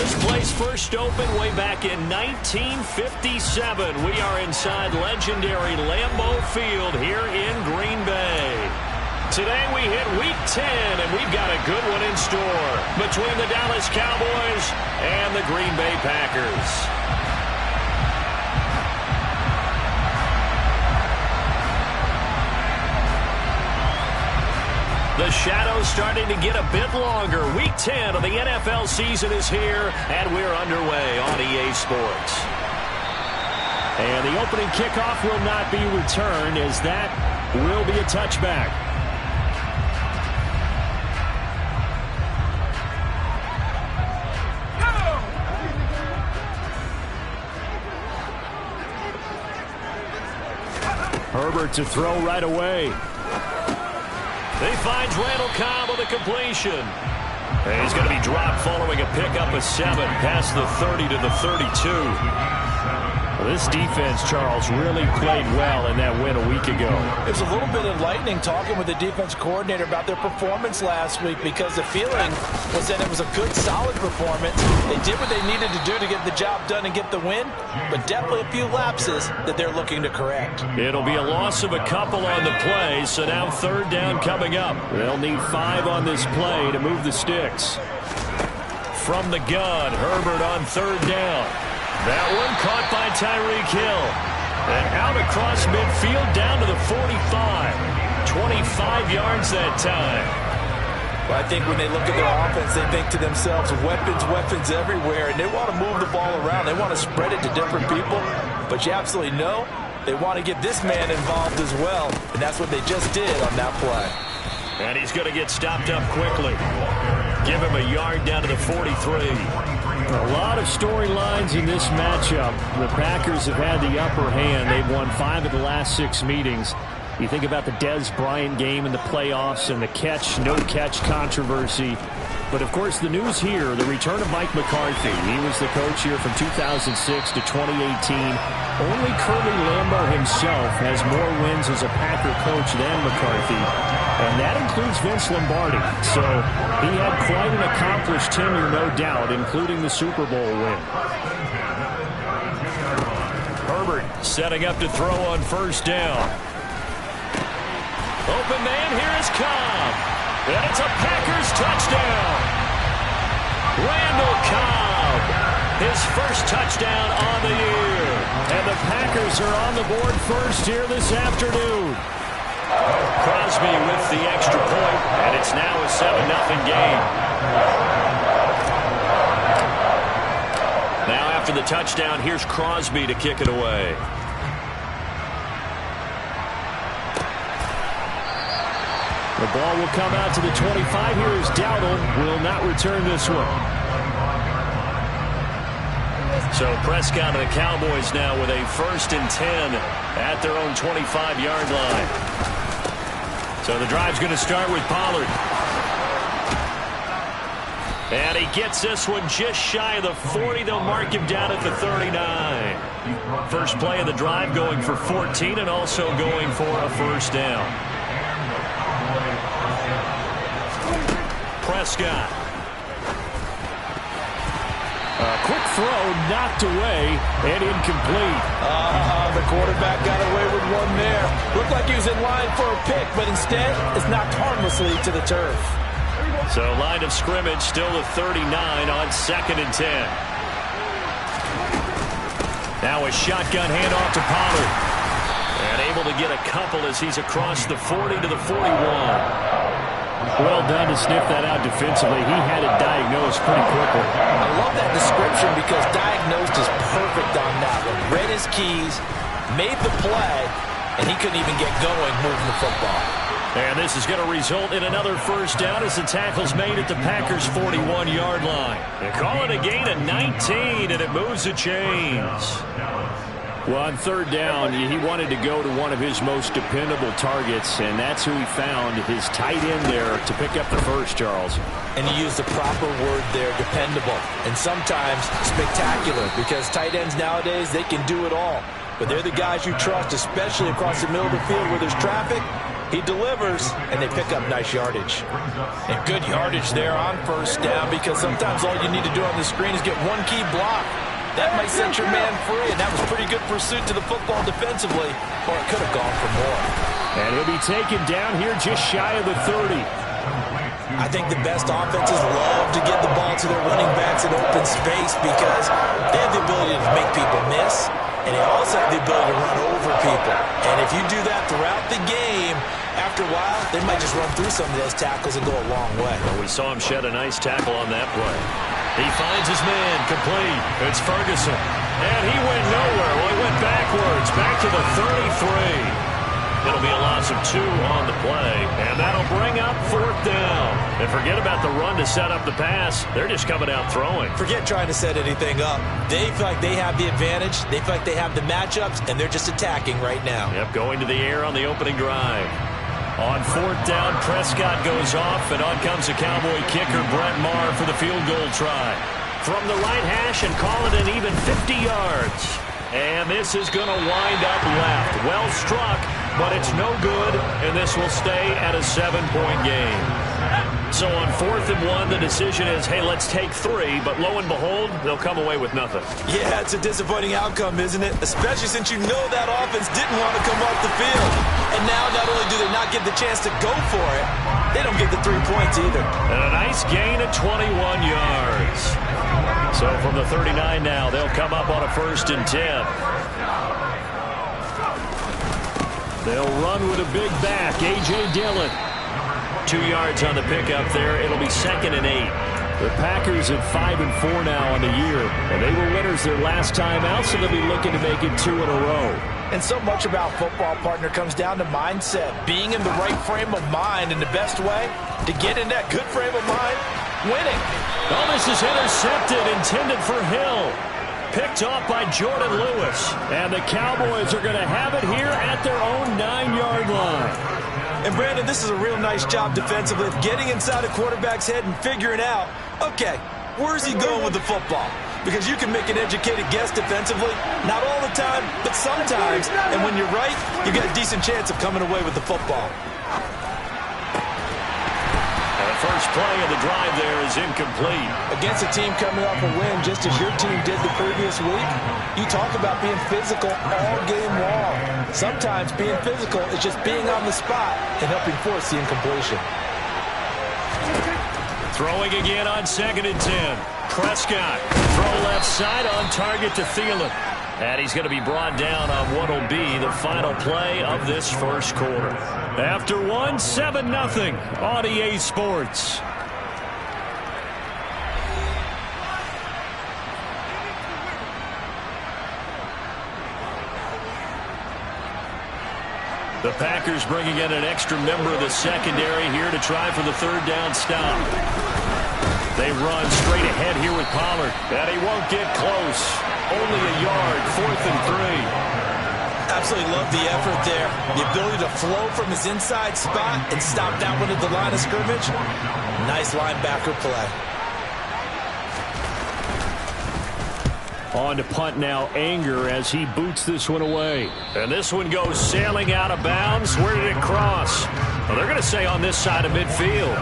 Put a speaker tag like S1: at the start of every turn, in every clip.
S1: This place first opened way back in 1957. We are inside legendary Lambeau Field here in Green Bay. Today we hit Week 10, and we've got a good one in store between the Dallas Cowboys and the Green Bay Packers. The shadow's starting to get a bit longer. Week 10 of the NFL season is here, and we're underway on EA Sports. And the opening kickoff will not be returned, as that will be a touchback. Herbert to throw right away. He finds Randall Cobb with a completion. And he's going to be dropped following a pickup of 7 past the 30 to the 32. This defense, Charles, really played well in that win a week ago.
S2: It was a little bit enlightening talking with the defense coordinator about their performance last week, because the feeling was that it was a good, solid performance. They did what they needed to do to get the job done and get the win, but definitely a few lapses that they're looking to correct.
S1: It'll be a loss of a couple on the play, so now third down coming up. They'll need 5 on this play to move the sticks. From the gun, Herbert on third down. That one caught by Tyreek Hill. And out across midfield down to the 45. 25 yards that time.
S2: Well, I think when they look at their offense, they think to themselves, weapons everywhere, and they want to move the ball around. They want to spread it to different people. But you absolutely know they want to get this man involved as well, and that's what they just did on that play.
S1: And he's going to get stopped up quickly. Give him a yard down to the 43. A lot of storylines in this matchup. The Packers have had the upper hand. They've won 5 of the last 6 meetings. You think about the Dez Bryant game in the playoffs and the no-catch controversy. But, of course, the news here, the return of Mike McCarthy. He was the coach here from 2006 to 2018. Only Curly Lambeau himself has more wins as a Packer coach than McCarthy. And that includes Vince Lombardi. So he had quite an accomplished tenure, no doubt, including the Super Bowl win. Herbert setting up to throw on first down. Open man, here is Cobb. And it's a Packers touchdown. Randall Cobb, his first touchdown on the year. And the Packers are on the board first here this afternoon. Crosby with the extra point, and it's now a 7-0 game. Now after the touchdown, here's Crosby to kick it away. The ball will come out to the 25. Here is Dowdle. Will not return this one. So Prescott and the Cowboys now with a 1st and 10 at their own 25-yard line. So the drive's going to start with Pollard. And he gets this one just shy of the 40. They'll mark him down at the 39. First play of the drive going for 14 and also going for a first down. Prescott. A quick throw knocked away and incomplete.
S2: The quarterback got away with one there. Looked like he was in line for a pick, but instead it's knocked harmlessly to the turf.
S1: So line of scrimmage still the 39 on 2nd and 10. Now a shotgun handoff to Pollard. And able to get a couple as he's across the 40 to the 41. Well done to sniff that out defensively. He had it diagnosed pretty quickly.
S2: I love that description because diagnosed is perfect on that one. Read his keys, made the play, and he couldn't even get going moving the football.
S1: And this is going to result in another first down as the tackle's made at the Packers' 41-yard line. They call it a gain of 19, and it moves the chains. Well, on third down, he wanted to go to one of his most dependable targets, and that's who he found, his tight end there, to pick up the first, Charles.
S2: And he used the proper word there, dependable, and sometimes spectacular, because tight ends nowadays, they can do it all. But they're the guys you trust, especially across the middle of the field where there's traffic. He delivers, and they pick up nice yardage. And good yardage there on first down, because sometimes all you need to do on the screen is get one key block. That might set your man free, and that was pretty good pursuit to the football defensively, or it could have gone for more.
S1: And he'll be taken down here just shy of the 30.
S2: I think the best offenses love to get the ball to their running backs in open space because they have the ability to make people miss, and they also have the ability to run over people. And if you do that throughout the game, after a while, they might just run through some of those tackles and go a long way.
S1: Well, we saw him shed a nice tackle on that play. He finds his man, complete. It's Ferguson. And he went nowhere. Well, he went backwards, back to the 33. It'll be a loss of 2 on the play, and that'll bring up 4th down. And forget about the run to set up the pass. They're just coming out throwing.
S2: Forget trying to set anything up. They feel like they have the advantage. They feel like they have the matchups, and they're just attacking right now.
S1: Yep, going to the air on the opening drive. On 4th down, Prescott goes off, and on comes the Cowboy kicker, Brett Maher, for the field goal try. From the right hash and call it an even 50 yards. And this is going to wind up left. Well struck, but it's no good, and this will stay at a 7-point game. So on 4th and 1, the decision is, hey, let's take 3, but lo and behold, they'll come away with nothing.
S2: Yeah, it's a disappointing outcome, isn't it? Especially since you know that offense didn't want to come off the field. And now not only do they not get the chance to go for it, they don't get the 3 points either.
S1: And a nice gain of 21 yards. So from the 39 now, they'll come up on a 1st and 10. They'll run with a big back, A.J. Dillon. 2 yards on the pickup there. It'll be 2nd and 8. The Packers at 5-4 now on the year, and they were winners their last time out, so they'll be looking to make it 2 in a row.
S2: And so much about football, partner, comes down to mindset. Being in the right frame of mind, and the best way to get in that good frame of mind, winning.
S1: Oh, this is intercepted, intended for Hill. Picked off by Jordan Lewis. And the Cowboys are going to have it here at their own 9-yard line.
S2: And, Brandon, this is a real nice job defensively of getting inside a quarterback's head and figuring out, okay, where's he going with the football? Because you can make an educated guess defensively, not all the time, but sometimes. And when you're right, you've got a decent chance of coming away with the football.
S1: First play of the drive there is incomplete.
S2: Against a team coming off a win, just as your team did the previous week, you talk about being physical all game long. Sometimes being physical is just being on the spot and helping force the incompletion.
S1: Throwing again on 2nd and 10. Prescott, throw left side on target to Thielen. And he's going to be brought down on what will be the final play of this first quarter. After 1, 7-0 on EA Sports. The Packers bringing in an extra member of the secondary here to try for the 3rd down stop. They run straight ahead here with Pollard, and he won't get close. Only a yard, 4th and 3.
S2: Absolutely love the effort there. The ability to flow from his inside spot and stop that one at the line of scrimmage. Nice linebacker play.
S1: On to punt now, Anger, as he boots this one away. And this one goes sailing out of bounds. Where did it cross? Well, they're going to say on this side of midfield.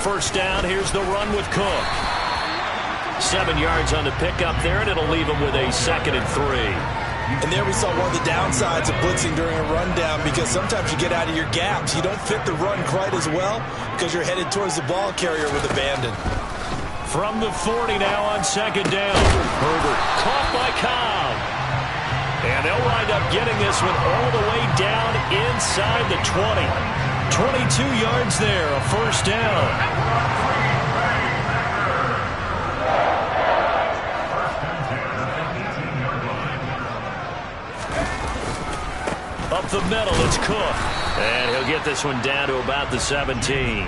S1: First down, here's the run with Cook. 7 yards on the pickup there, and it'll leave him with a 2nd and 3.
S2: And there we saw one of the downsides of blitzing during a rundown, because sometimes you get out of your gaps. You don't fit the run quite as well because you're headed towards the ball carrier with abandon.
S1: From the 40 now on 2nd down. Herbert caught by Cobb. And they'll wind up getting this one all the way down inside the 20. 22 yards there, a first down. Up the middle, it's Cook. And he'll get this one down to about the 17.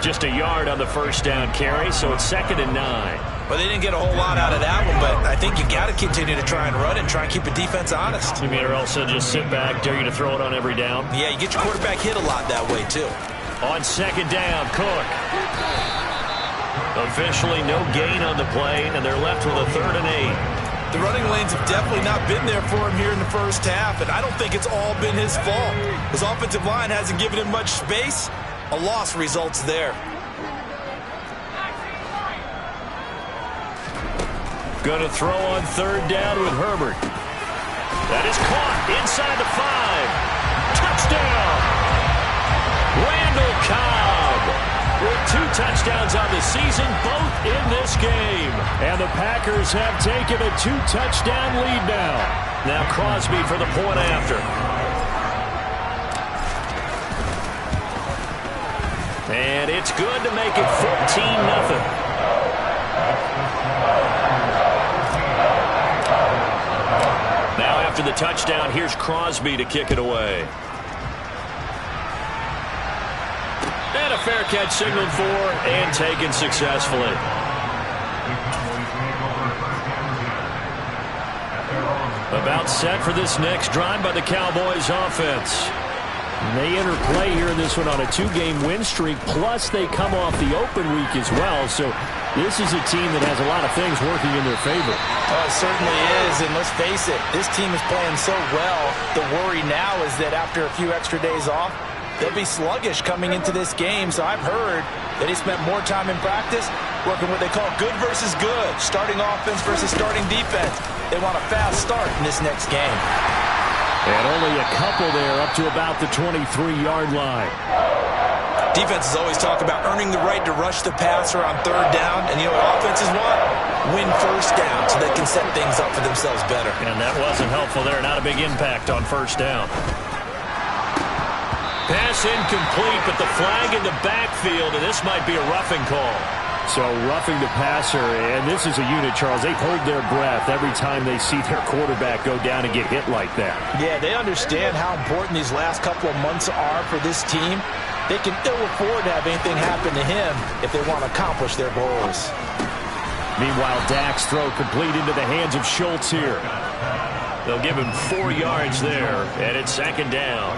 S1: Just a yard on the first down carry, so it's 2nd and 9.
S2: Well, they didn't get a whole lot out of that one, but I think you got to continue to try and run and try and keep the defense honest.
S1: You mean or else they'll just sit back, dare you to throw it on every down?
S2: Yeah, you get your quarterback hit a lot that way, too.
S1: On second down, Cook. Officially no gain on the play, and they're left with a 3rd and 8.
S2: The running lanes have definitely not been there for him here in the first half, and I don't think it's all been his fault. His offensive line hasn't given him much space. A loss results there.
S1: Going to throw on 3rd down with Herbert. That is caught inside the 5. Touchdown! Randall Cobb with 2 touchdowns on the season, both in this game. And the Packers have taken a 2-touchdown lead now. Now Crosby for the point after. And it's good to make it 14-0. Now after the touchdown, here's Crosby to kick it away. And a fair catch signaled for and taken successfully. About set for this next drive by the Cowboys offense. They enter play here in this one on a 2-game win streak, plus they come off the open week as well. So this is a team that has a lot of things working in their favor.
S2: Oh, it certainly is, and let's face it, this team is playing so well. The worry now is that after a few extra days off, they'll be sluggish coming into this game. So I've heard that he spent more time in practice working what they call good versus good, starting offense versus starting defense. They want a fast start in this next game.
S1: And only a couple there up to about the 23-yard line.
S2: Defenses always talk about earning the right to rush the passer on 3rd down. And you know what offenses want? Win 1st down so they can set things up for themselves better.
S1: And that wasn't helpful there. Not a big impact on 1st down. Pass incomplete, but the flag in the backfield, and this might be a roughing call. So roughing the passer, and this is a unit, Charles. They hold their breath every time they see their quarterback go down and get hit like that. Yeah,
S2: they understand how important these last couple of months are for this team. They can ill afford to have anything happen to him if they want to accomplish their goals.
S1: Meanwhile, Dak's throw complete into the hands of Schultz here. They'll give him 4 yards there, and it's 2nd down.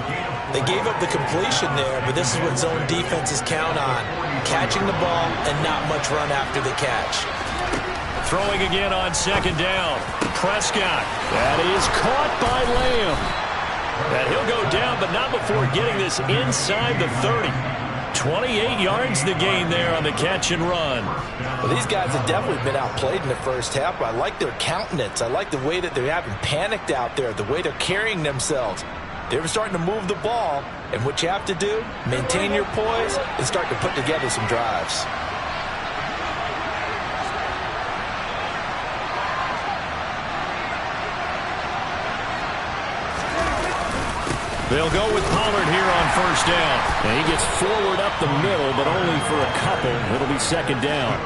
S2: They gave up the completion there, but this is what zone defenses count on. Catching the ball and not much run after the catch.
S1: Throwing again on 2nd down. Prescott. That is caught by Lamb. And he'll go down, but not before getting this inside the 30. 28 yards the gain there on the catch and run.
S2: Well, these guys have definitely been outplayed in the first half, but I like their countenance. I like the way that they haven't panicked out there, the way they're carrying themselves. They're starting to move the ball, and what you have to do, maintain your poise and start to put together some drives.
S1: They'll go with Pollard here on 1st down. And he gets forward up the middle, but only for a couple. It'll be 2nd down.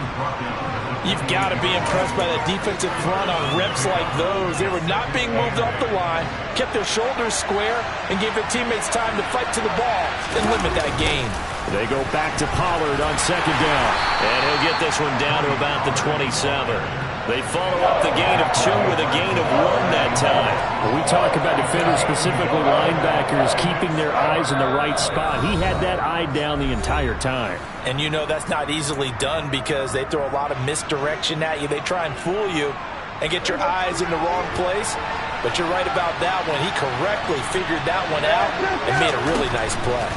S2: You've got to be impressed by that defensive front on reps like those. They were not being moved off the line, kept their shoulders square, and gave their teammates time to fight to the ball and limit that gain.
S1: They go back to Pollard on 2nd down. And he'll get this one down to about the 27. They follow up the gain of 2 with a gain of 1 that time. When we talk about defenders, specifically linebackers, keeping their eyes in the right spot, he had that eye down the entire time.
S2: And you know that's not easily done because they throw a lot of misdirection at you. They try and fool you and get your eyes in the wrong place. But you're right about that one. He correctly figured that one out and made a really nice play.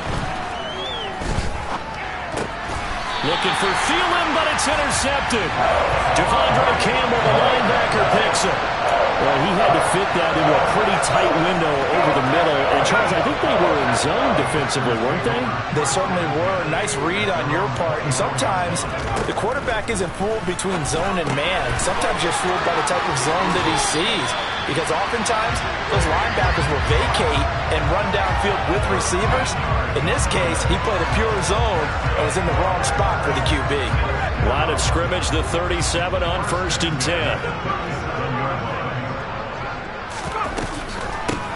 S1: Looking for Thielen, but it's intercepted. Devondre Campbell, the linebacker, picks him. Well, he had to fit that into a pretty tight window over the middle. And, Charles, I think they were in zone defensively, weren't they?
S2: They certainly were. Nice read on your part. And sometimes the quarterback isn't fooled between zone and man. Sometimes you're fooled by the type of zone that he sees. Because oftentimes, those linebackers will vacate and run downfield with receivers. In this case, he played a pure zone and was in the wrong spot for the QB.
S1: Line of scrimmage, the 37 on 1st and 10.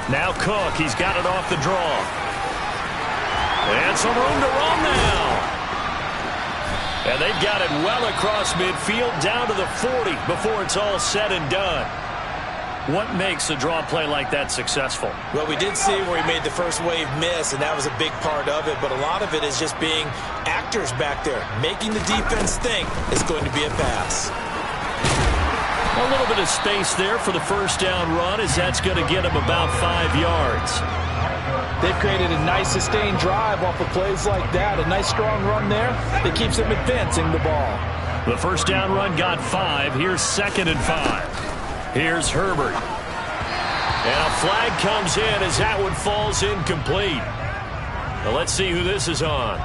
S1: Now Cook, he's got it off the draw. And some room to run now. And they've got it well across midfield down to the 40 before it's all said and done. What makes a draw play like that successful?
S2: Well, we did see where he made the first wave miss, and that was a big part of it. But a lot of it is just being actors back there, making the defense think it's going to be a pass.
S1: A little bit of space there for the first down run, as that's going to get him about 5 yards.
S2: They've created a nice sustained drive off of plays like that. A nice strong run there that keeps them advancing the ball.
S1: The first down run got 5. Here's 2nd and 5. Here's Herbert. And a flag comes in as that one falls incomplete. Now let's see who this is on.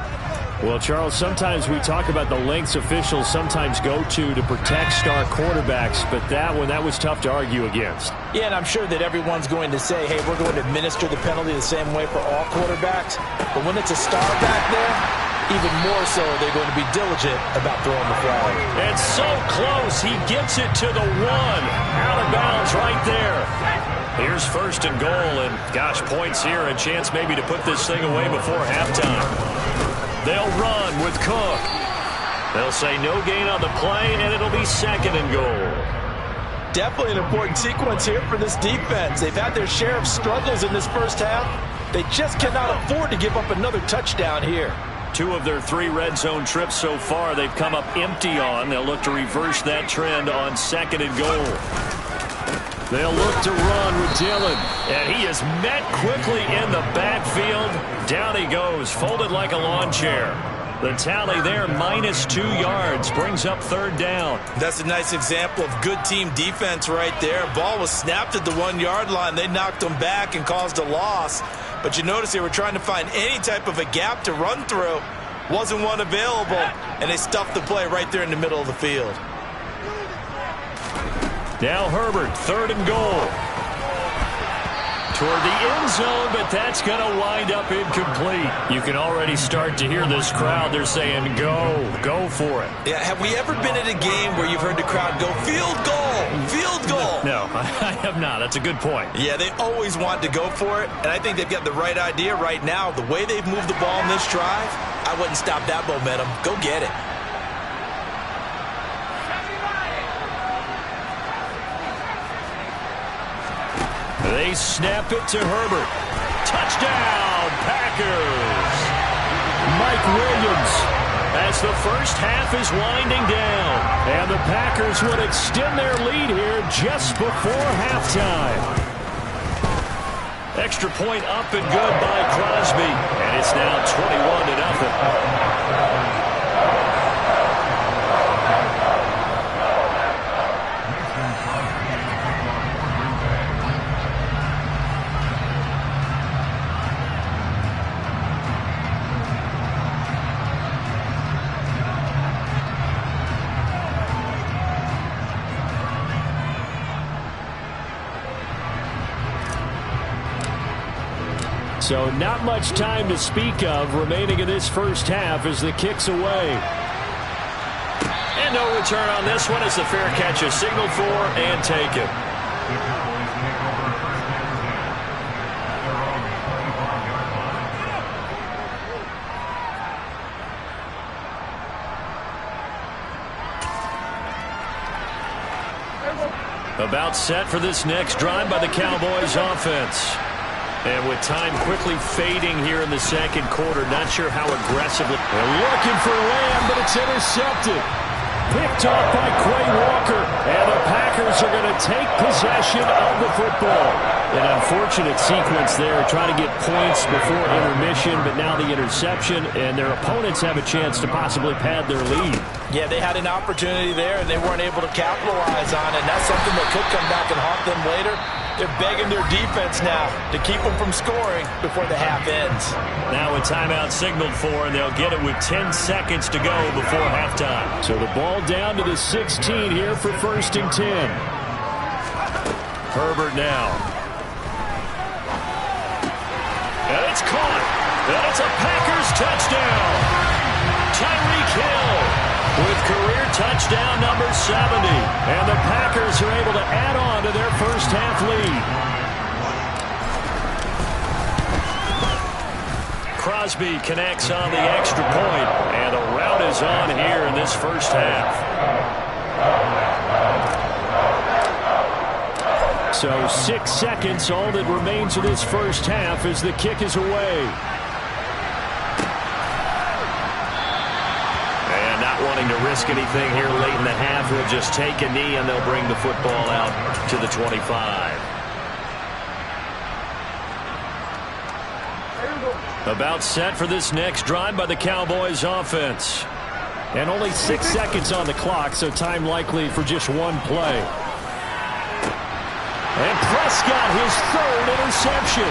S1: Well, Charles, sometimes we talk about the lengths officials sometimes go to protect star quarterbacks, but that was tough to argue against.
S2: Yeah, and I'm sure that everyone's going to say, hey, we're going to administer the penalty the same way for all quarterbacks. But when it's a star back there, even more so, they're going to be diligent about throwing the flag.
S1: And so close, he gets it to the 1. Out of bounds right there. Here's 1st and goal, and gosh, points here, a chance maybe to put this thing away before halftime. They'll run with Cook. They'll say no gain on the play, and it'll be 2nd and goal.
S2: Definitely an important sequence here for this defense. They've had their share of struggles in this first half. They just cannot afford to give up another touchdown here.
S1: 2 of their 3 red zone trips so far they've come up empty on. They'll look to reverse that trend on 2nd and goal. They'll look to run with Dillon. And he is met quickly in the backfield. Down he goes, folded like a lawn chair. The tally there, -2 yards, brings up 3rd down.
S2: That's a nice example of good team defense right there. Ball was snapped at the 1-yard line. They knocked him back and caused a loss. But you notice they were trying to find any type of a gap to run through. Wasn't one available, and they stuffed the play right there in the middle of the field.
S1: Now Herbert, 3rd and goal. Toward the end zone, but that's going to wind up incomplete. You can already start to hear this crowd. They're saying, go for it.
S2: Yeah, have we ever been at a game where you've heard the crowd go, field goal, field goal?
S1: No, I have not. That's a good point.
S2: Yeah, they always want to go for it, and I think they've got the right idea right now. The way they've moved the ball in this drive, I wouldn't stop that momentum. Go get it.
S1: They snap it to Herbert. Touchdown, Packers! Mike Williams as the first half is winding down. And the Packers would extend their lead here just before halftime. Extra point up and good by Crosby. And it's now 21-0. So not much time to speak of remaining in this first half as the kick's away. And no return on this one as the fair catch is signaled for and taken. About set for this next drive by the Cowboys offense. And with time quickly fading here in the second quarter, not sure how aggressively. They're looking for Lamb, but it's intercepted. Picked off by Quay Walker. And the Packers are going to take possession of the football. An unfortunate sequence there, trying to get points before intermission, but now the interception, and their opponents have a chance to possibly pad their lead.
S2: Yeah, they had an opportunity there, and they weren't able to capitalize on it. And that's something that could come back and haunt them later. They're begging their defense now to keep them from scoring before the half ends.
S1: Now a timeout signaled for, and they'll get it with 10 seconds to go before halftime. So the ball down to the 16 here for 1st and 10. Herbert now. And it's caught. And it's a Packers touchdown. Tyreek Hill with career touchdown number 70. And the Packers are able to add on to their first half lead. Crosby connects on the extra point, and the rout is on here in this first half. So 6 seconds, all that remains of this first half as the kick is away. And not wanting to risk anything here late in the half, he'll just take a knee and they'll bring the football out to the 25. About set for this next drive by the Cowboys offense. And only 6 seconds on the clock, so time likely for just one play. And Prescott, his third interception.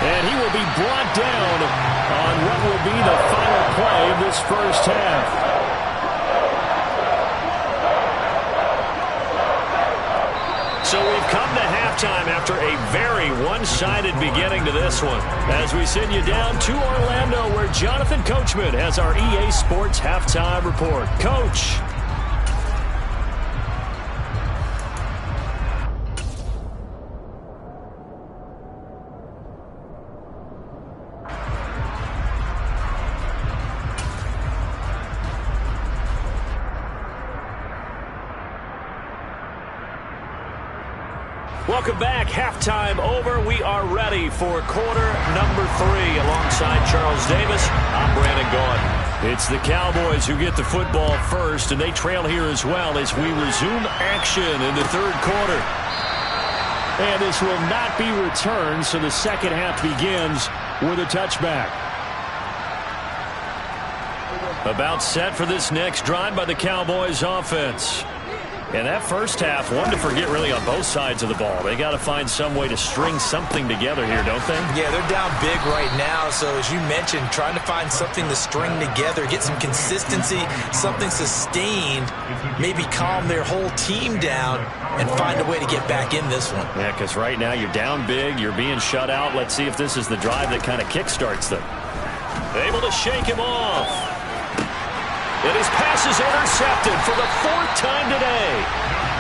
S1: And he will be brought down on what will be the final play of this first half. So we've come to halftime after a very one-sided beginning to this one. As we send you down to Orlando, where Jonathan Coachman has our EA Sports Halftime Report. Coach. Welcome back. Halftime over. We are ready for quarter number 3. Alongside Charles Davis, I'm Brandon Gaudin. It's the Cowboys who get the football first, and they trail here as well as we resume action in the third quarter. And this will not be returned, so the second half begins with a touchback. About set for this next drive by the Cowboys offense. And that first half, one to forget really on both sides of the ball. They got to find some way to string something together here, don't they?
S2: Yeah, they're down big right now. So as you mentioned, trying to find something to string together, get some consistency, something sustained, maybe calm their whole team down and find a way to get back in this one.
S1: Yeah, because right now you're down big, you're being shut out. Let's see if this is the drive that kind of kickstarts them. Able to shake him off. And his pass is intercepted for the 4th time today.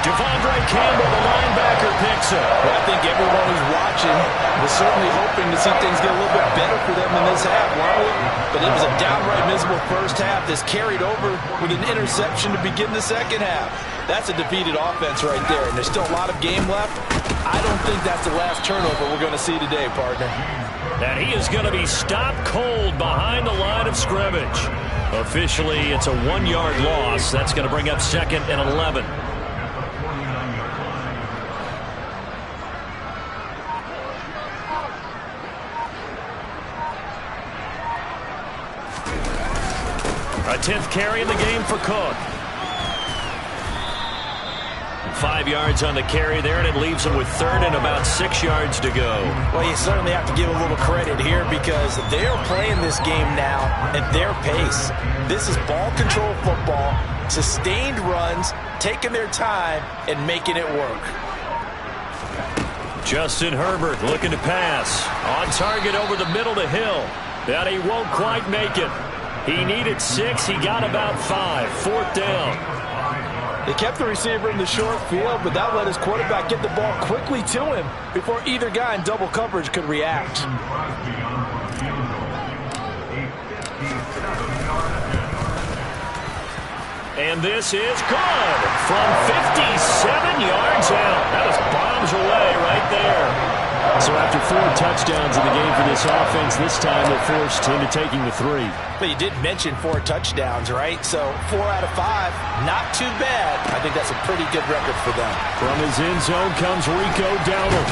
S1: Devondre Campbell, the linebacker, picks it.
S3: Well, I think everyone who's watching was certainly hoping to see things get a little bit better for them in this half, weren't we? But it was a downright miserable first half that's carried over with an interception to begin the second half. That's a defeated offense right there, and there's still a lot of game left. I don't think that's the last turnover we're going to see today, partner.
S1: And he is going to be stopped cold behind the line of scrimmage. Officially, it's a 1-yard loss. That's going to bring up 2nd and 11. A 10th carry in the game for Cook. 5 yards on the carry there, and it leaves him with 3rd and about 6 yards to go.
S2: Well, you certainly have to give a little credit here because they're playing this game now at their pace. This is ball control football, sustained runs, taking their time, and making it work.
S1: Justin Herbert looking to pass. On target over the middle to Hill. But he won't quite make it. He needed 6. He got about 5. 4th down.
S3: They kept the receiver in the short field, but that let his quarterback get the ball quickly to him before either guy in double coverage could react.
S1: And this is good from 57 yards out. That was bombs away right there. So after 4 touchdowns in the game for this offense, this time they're forced into taking the 3.
S2: But you did mention 4 touchdowns, right? So 4 out of 5, not too bad. I think that's a pretty good record for them.
S1: From his end zone comes Rico Dowdle.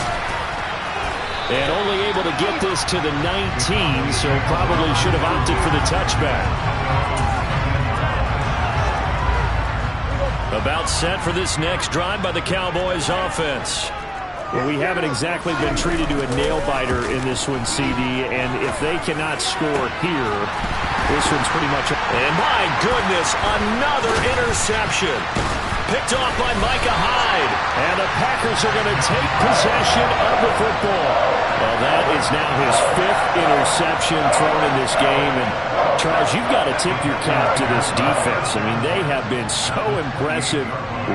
S1: And only able to get this to the 19, so probably should have opted for the touchback. About set for this next drive by the Cowboys offense. Well, we haven't exactly been treated to a nail-biter in this one, CD, and if they cannot score here, this one's pretty much... And my goodness, another interception. Picked off by Micah Hyde, and the Packers are going to take possession of the football. Well, that is now his 5th interception thrown in this game, and Charles, you've got to tip your cap to this defense. I mean, they have been so impressive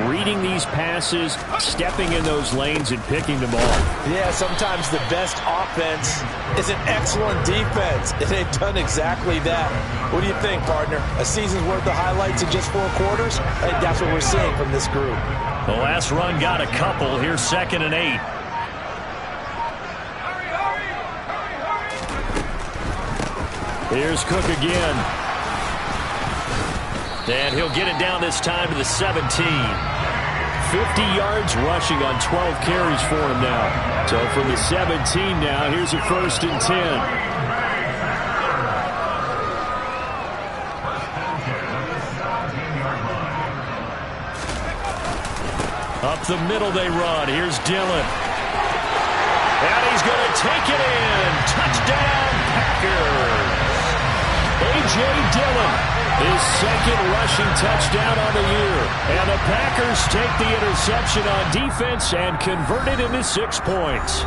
S1: reading these passes, stepping in those lanes, and picking them off.
S2: Yeah, sometimes the best offense is an excellent defense, and they've done exactly that. What do you think, partner? A season's worth of highlights in just 4 quarters? I think that's what we're seeing from this group.
S1: The last run got a couple. Here's 2nd and 8. Here's Cook again. And he'll get it down this time to the 17. 50 yards rushing on 12 carries for him now. So from the 17 now, here's a 1st and 10. Up the middle they run. Here's Dillon. And he's going to take it in. Touchdown, Packers. A.J. Dillon, his 2nd rushing touchdown on the year. And the Packers take the interception on defense and convert it into 6 points.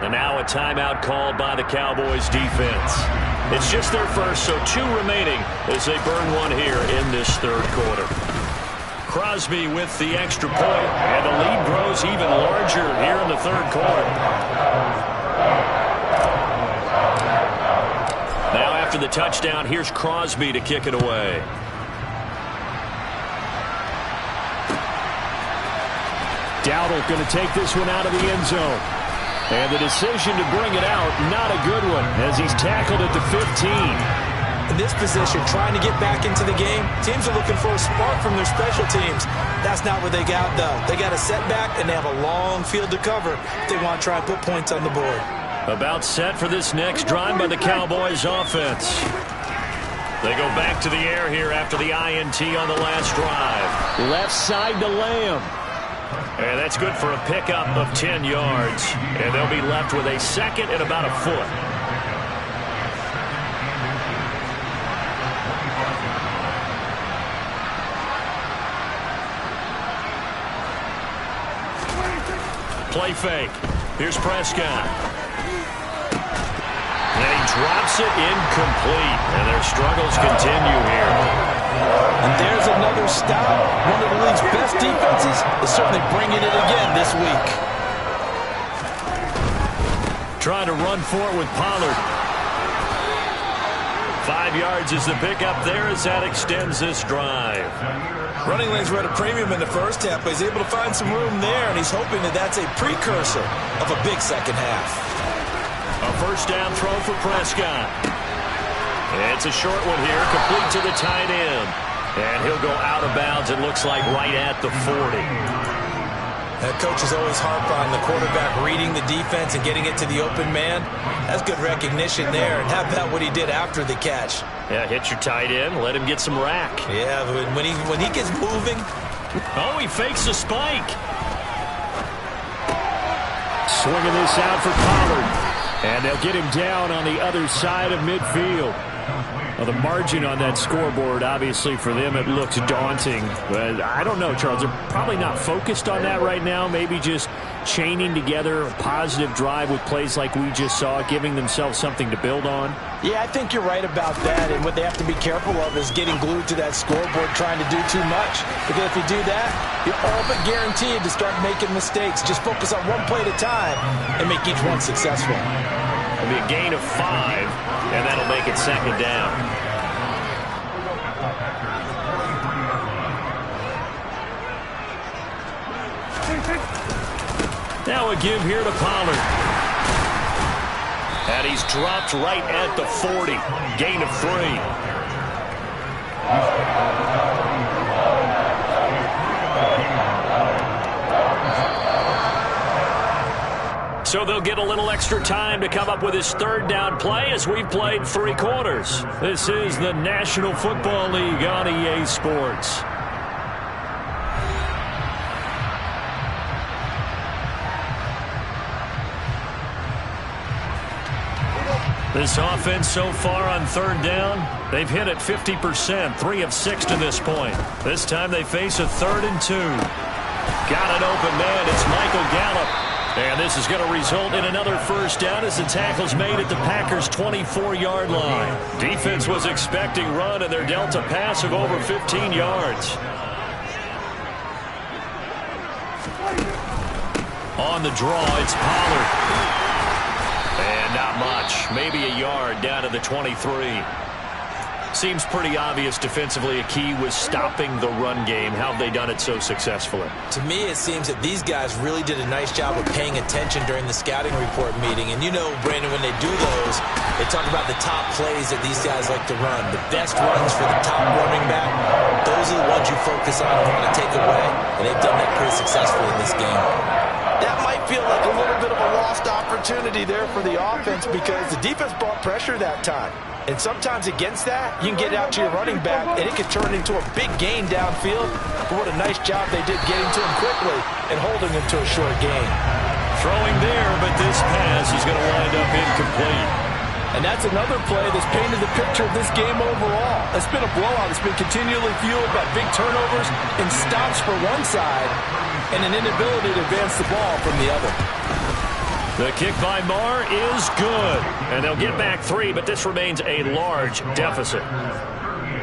S1: And now a timeout called by the Cowboys defense. It's just their first, so 2 remaining as they burn one here in this 3rd quarter. Crosby with the extra point, and the lead grows even larger here in the 3rd quarter. Now after the touchdown, here's Crosby to kick it away. Dowdle going to take this one out of the end zone. And the decision to bring it out, not a good one, as he's tackled at the 15.
S2: In this position, trying to get back into the game, teams are looking for a spark from their special teams. That's not what they got, though. They got a setback, and they have a long field to cover if they want to try and put points on the board.
S1: About set for this next drive by the Cowboys offense. They go back to the air here after the INT on the last drive. Left side to Lamb. And that's good for a pickup of 10 yards. And they'll be left with a 2nd and about a foot. Play fake. Here's Prescott. And he drops it incomplete. And their struggles continue here.
S2: And there's another stop. One of the league's best defenses is certainly bringing it again this week.
S1: Trying to run for it with Pollard. 5 yards is the pickup there as that extends this drive.
S2: Running lanes were at a premium in the first half, but he's able to find some room there, and he's hoping that that's a precursor of a big second half.
S1: A 1st down throw for Prescott. It's a short one here, complete to the tight end. And he'll go out of bounds, it looks like, right at the 40.
S2: That coach is always harp on the quarterback reading the defense and getting it to the open man. That's good recognition there, and how about what he did after the catch?
S1: Yeah, hit your tight end, let him get some rack.
S2: Yeah, when he gets moving.
S1: Oh, he fakes a spike. Swinging this out for Pollard. And they'll get him down on the other side of midfield. Well, the margin on that scoreboard, obviously, for them, it looks daunting. But I don't know, Charles. They're probably not focused on that right now. Maybe just chaining together a positive drive with plays like we just saw, giving themselves something to build on.
S2: Yeah, I think you're right about that. And what they have to be careful of is getting glued to that scoreboard, trying to do too much. Because if you do that, you're all but guaranteed to start making mistakes. Just focus on one play at a time and make each one successful.
S1: It'll be a gain of 5, and that'll make it 2nd down. Now a give here to Pollard. And he's dropped right at the 40. Gain of 3. So they'll get a little extra time to come up with his 3rd down play as we've played 3 quarters. This is the National Football League on EA Sports. This offense so far on 3rd down, they've hit it 50%, 3 of 6 to this point. This time they face a 3rd and 2. Got an open man, it's Michael Gallup. And this is going to result in another 1st down as the tackle's made at the Packers' 24-yard line. Defense was expecting run, and they're dealt a pass of over 15 yards. On the draw, it's Pollard. And not much. Maybe a yard down to the 23. Seems pretty obvious defensively a key was stopping the run game. How have they done it so successfully?
S2: To me, it seems that these guys really did a nice job of paying attention during the scouting report meeting. And you know, Brandon, when they do those, they talk about the top plays that these guys like to run. The best runs for the top running back, those are the ones you focus on and want to take away. And they've done that pretty successfully in this game. That might feel like a little bit of a lost opportunity there for the offense because the defense brought pressure that time. And sometimes against that, you can get it out to your running back, and it can turn into a big gain downfield. But what a nice job they did getting to him quickly and holding him to a short gain.
S1: Throwing there, but this pass is going to wind up incomplete.
S3: And that's another play that's painted the picture of this game overall. It's been a blowout. It's been continually fueled by big turnovers and stops for one side and an inability to advance the ball from the other.
S1: The kick by Marr is good. And they'll get back 3, but this remains a large deficit.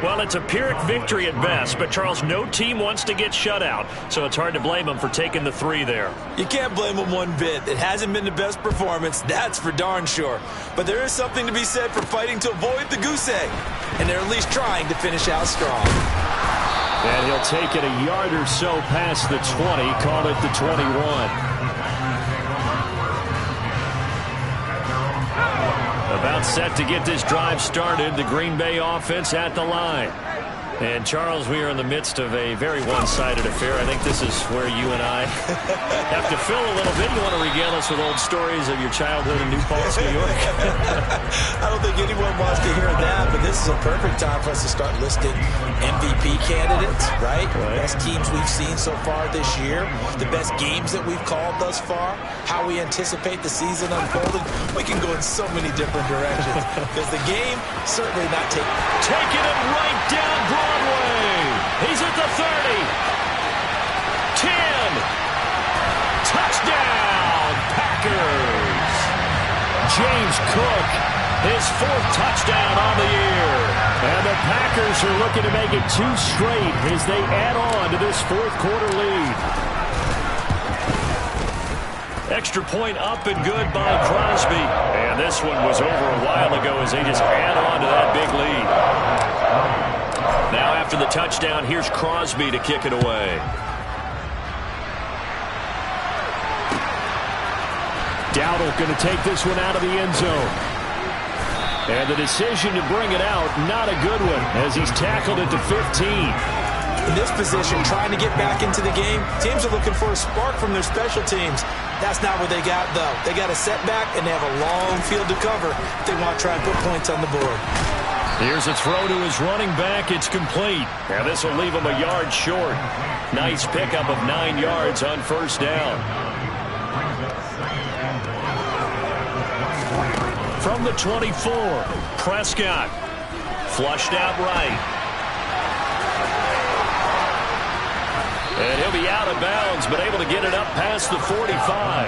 S1: Well, it's a Pyrrhic victory at best, but, Charles, no team wants to get shut out, so it's hard to blame them for taking the 3 there.
S2: You can't blame them one bit. It hasn't been the best performance, that's for darn sure. But there is something to be said for fighting to avoid the goose egg, and they're at least trying to finish out strong.
S1: And he'll take it a yard or so past the 20, call it the 21. About set to get this drive started, the Green Bay offense at the line. And, Charles, we are in the midst of a very one-sided affair. I think this is where you and I have to fill a little bit. You want to regale us with old stories of your childhood in New Paltz, New York?
S2: I don't think anyone wants to hear that, but this is a perfect time for us to start listing MVP candidates, right? Best teams we've seen so far this year, the best games that we've called thus far, how we anticipate the season unfolding. We can go in so many different directions because the game certainly not taking
S1: it right down Broadway. He's at the 30. 10. Touchdown, Packers. James Cook, his 4th touchdown on the year. And the Packers are looking to make it 2 straight as they add on to this 4th quarter lead. Extra point up and good by Crosby. And this one was over a while ago as they just add on to that big lead. Now after the touchdown, here's Crosby to kick it away. Dowdle going to take this one out of the end zone. And the decision to bring it out, not a good one, as he's tackled at the 15.
S2: In this position, trying to get back into the game, teams are looking for a spark from their special teams. That's not what they got, though. They got a setback, and they have a long field to cover if they want to try and put points on the board.
S1: Here's a throw to his running back. It's complete. Now this will leave him a yard short. Nice pickup of 9 yards on first down. From the 24, Prescott. Flushed out right. And he'll be out of bounds, but able to get it up past the 45.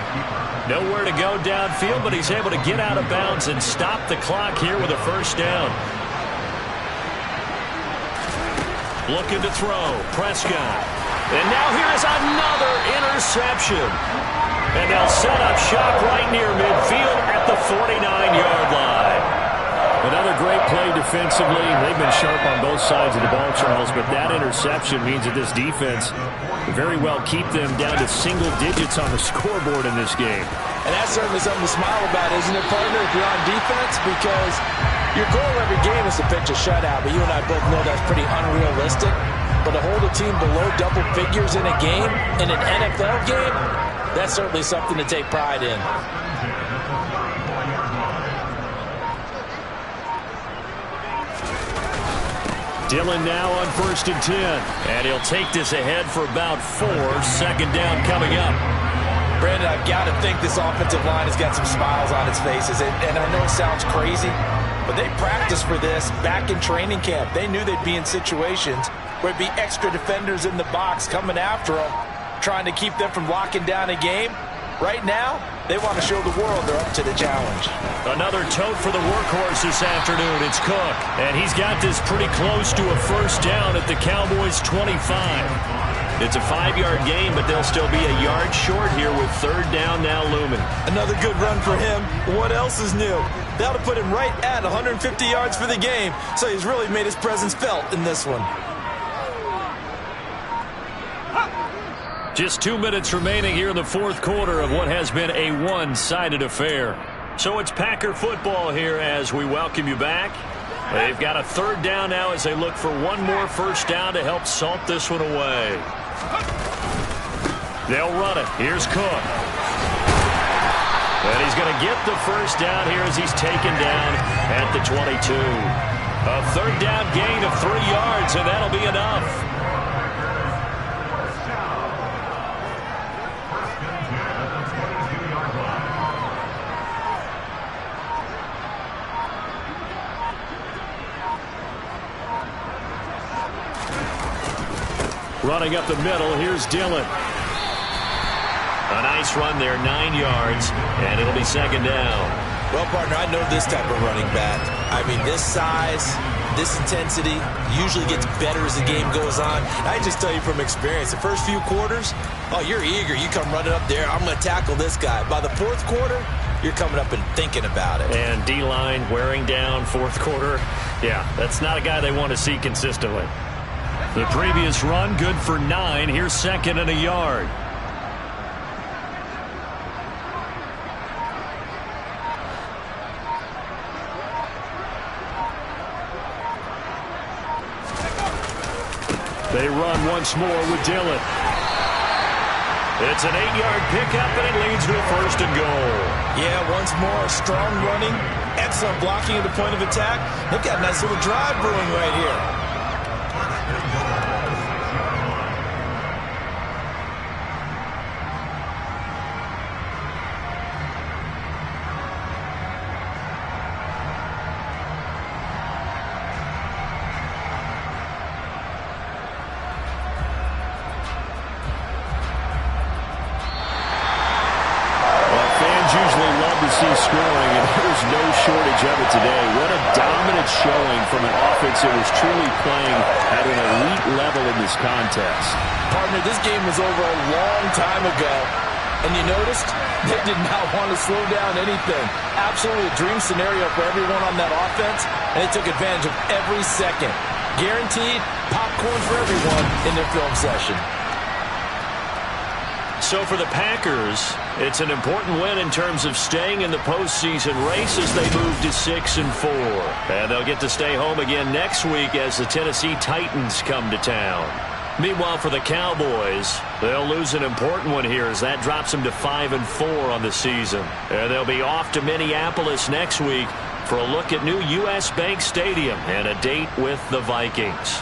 S1: Nowhere to go downfield, but he's able to get out of bounds and stop the clock here with a first down. Looking to throw, Prescott. And now here is another interception. And they'll set up shop right near midfield at the 49-yard line. Another great play defensively. They've been sharp on both sides of the ball, Charles, but that interception means that this defense very well keep them down to single digits on the scoreboard in this game.
S2: And that's certainly something to smile about, isn't it, partner, if you're on defense? Because your goal every game is to pitch a shutout, but you and I both know that's pretty unrealistic. But to hold a team below double figures in a game, in an NFL game, that's certainly something to take pride in.
S1: Dillon now on 1st and 10. And he'll take this ahead for about 4. Second down coming up.
S2: Brandon, I've got to think this offensive line has got some smiles on its faces. And I know it sounds crazy, but they practiced for this back in training camp. They knew they'd be in situations where it'd be extra defenders in the box coming after them, trying to keep them from locking down a game. Right now, they want to show the world they're up to the challenge.
S1: Another tote for the workhorse this afternoon. It's Cook. And he's got this pretty close to a first down at the Cowboys' 25. It's a 5-yard gain, but they'll still be a yard short here with third down now looming.
S2: Another good run for him. What else is new? That'll put him right at 150 yards for the game, so he's really made his presence felt in this one.
S1: Just 2 minutes remaining here in the fourth quarter of what has been a one-sided affair. So it's Packer football here as we welcome you back. They've got a third down now as they look for one more first down to help salt this one away. They'll run it. Here's Cook. And he's going to get the first down here as he's taken down at the 22. A third down gain of 3 yards, and that'll be enough. Running up the middle, here's Dillon. A nice run there, 9 yards, and it'll be second down.
S2: Well, partner, I know this type of running back. I mean, this size, this intensity usually gets better as the game goes on. I just tell you from experience, the first few quarters, oh, you're eager. You come running up there, I'm going to tackle this guy. By the fourth quarter, you're coming up and thinking about it.
S1: And D-line wearing down fourth quarter. Yeah, that's not a guy they want to see consistently. The previous run, good for 9. Here's second and a yard. They run once more with Dillon. It's an 8-yard pickup, and it leads to a first and goal.
S2: Yeah, once more, strong running, excellent blocking at the point of attack. They've got a nice little drive brewing right here.
S1: Scoring, and there's no shortage of it today. What a dominant showing from an offense that was truly playing at an elite level in this contest.
S2: Partner, this game was over a long time ago, and you noticed they did not want to slow down anything. Absolutely a dream scenario for everyone on that offense, and they took advantage of every second. Guaranteed popcorn for everyone in their film session.
S1: So for the Packers, it's an important win in terms of staying in the postseason race as they move to 6-4. And they'll get to stay home again next week as the Tennessee Titans come to town. Meanwhile, for the Cowboys, they'll lose an important one here as that drops them to 5-4 on the season. And they'll be off to Minneapolis next week for a look at new U.S. Bank Stadium and a date with the Vikings.